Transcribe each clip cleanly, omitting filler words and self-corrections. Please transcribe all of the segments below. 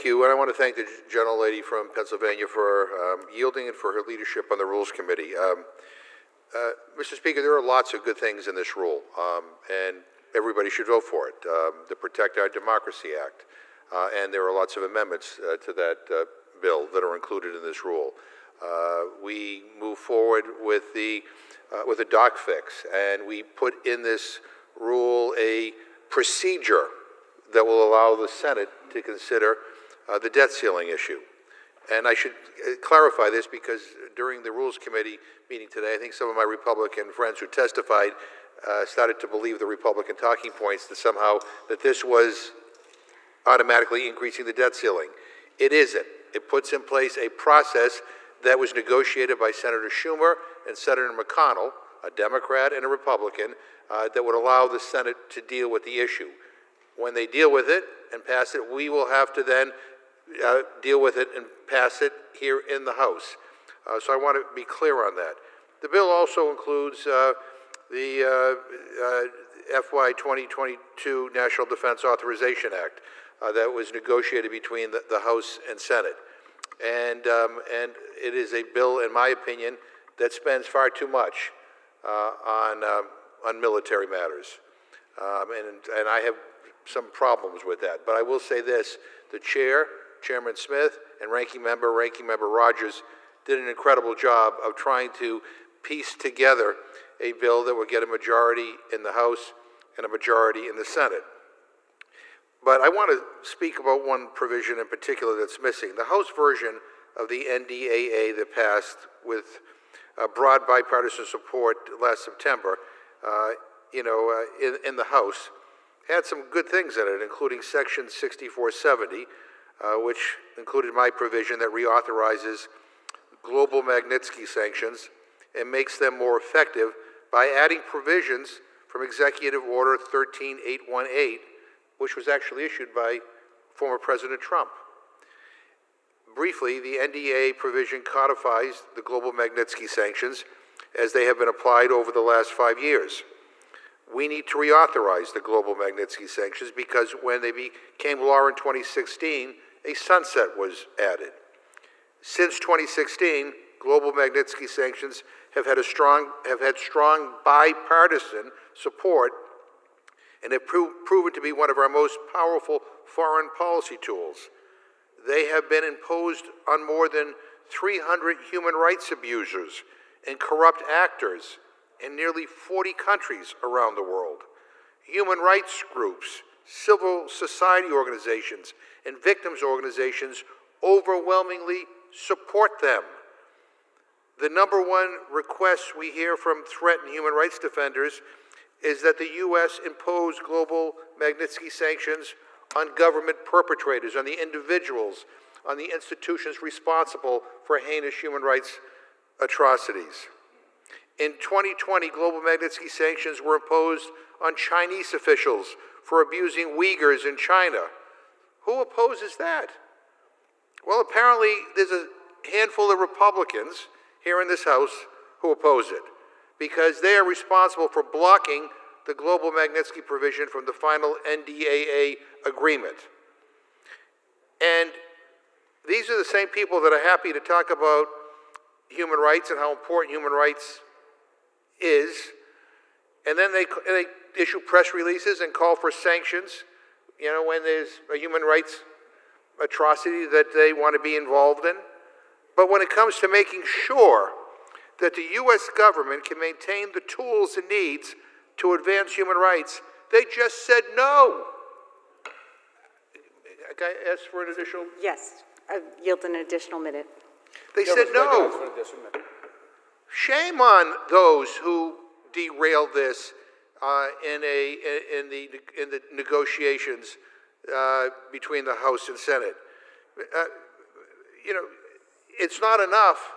Thank you, and I want to thank the gentlelady from Pennsylvania for yielding and for her leadership on the Rules Committee. Mr. Speaker, there are lots of good things in this rule, and everybody should vote for it. The Protect Our Democracy Act, and there are lots of amendments to that bill that are included in this rule. We move forward with a doc fix, and we put in this rule a procedure that will allow the Senate to consider the debt ceiling issue. And I should clarify this because during the Rules Committee meeting today, I think some of my Republican friends who testified started to believe the Republican talking points that somehow that this was automatically increasing the debt ceiling. It isn't. It puts in place a process that was negotiated by Senator Schumer and Senator McConnell, a Democrat and a Republican, that would allow the Senate to deal with the issue. When they deal with it and pass it, we will have to then deal with it and pass it here in the House. So I want to be clear on that. The bill also includes the FY 2022 National Defense Authorization Act that was negotiated between the House and Senate. And it is a bill, in my opinion, that spends far too much on military matters. And I have some problems with that. But I will say this, the chair, Chairman Smith, and Ranking Member Rogers did an incredible job of trying to piece together a bill that would get a majority in the House and a majority in the Senate. But I want to speak about one provision in particular that's missing. The House version of the NDAA that passed with broad bipartisan support last September, in the House, had some good things in it, including Section 6470, which included my provision that reauthorizes global Magnitsky sanctions and makes them more effective by adding provisions from Executive Order 13818, which was actually issued by former President Trump. Briefly, the NDAA provision codifies the global Magnitsky sanctions as they have been applied over the last 5 years. We need to reauthorize the global Magnitsky sanctions because when they became law in 2016, a sunset was added. Since 2016, global Magnitsky sanctions have had strong bipartisan support and have proven to be one of our most powerful foreign policy tools. They have been imposed on more than 300 human rights abusers and corrupt actors in nearly 40 countries around the world. Human rights groups, civil society organizations, and victims organizations overwhelmingly support them. The number one request we hear from threatened human rights defenders is that the U.S. impose global Magnitsky sanctions on government perpetrators, on the individuals, on the institutions responsible for heinous human rights atrocities. In 2020, global Magnitsky sanctions were imposed on Chinese officials for abusing Uyghurs in China. Who opposes that? Well, apparently there's a handful of Republicans here in this House who oppose it because they are responsible for blocking the global Magnitsky provision from the final NDAA agreement. And these are the same people that are happy to talk about human rights and how important human rights is, and then they issue press releases and call for sanctions, when there's a human rights atrocity that they want to be involved in. But when it comes to making sure that the U.S. government can maintain the tools it needs to advance human rights, they just said no. Can I ask for an additional? Yes, I yield an additional minute. They said no. Shame on those who derailed this in the negotiations between the House and Senate. It's not enough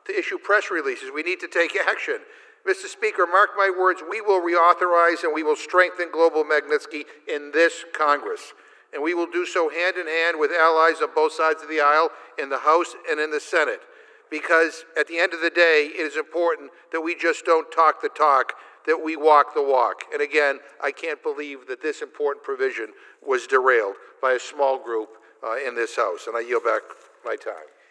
to issue press releases. We need to take action. Mr. Speaker, mark my words, we will reauthorize and we will strengthen global Magnitsky in this Congress. And we will do so hand in hand with allies on both sides of the aisle in the House and in the Senate. Because at the end of the day, it is important that we just don't talk the talk, that we walk the walk. And again, I can't believe that this important provision was derailed by a small group in this House. And I yield back my time.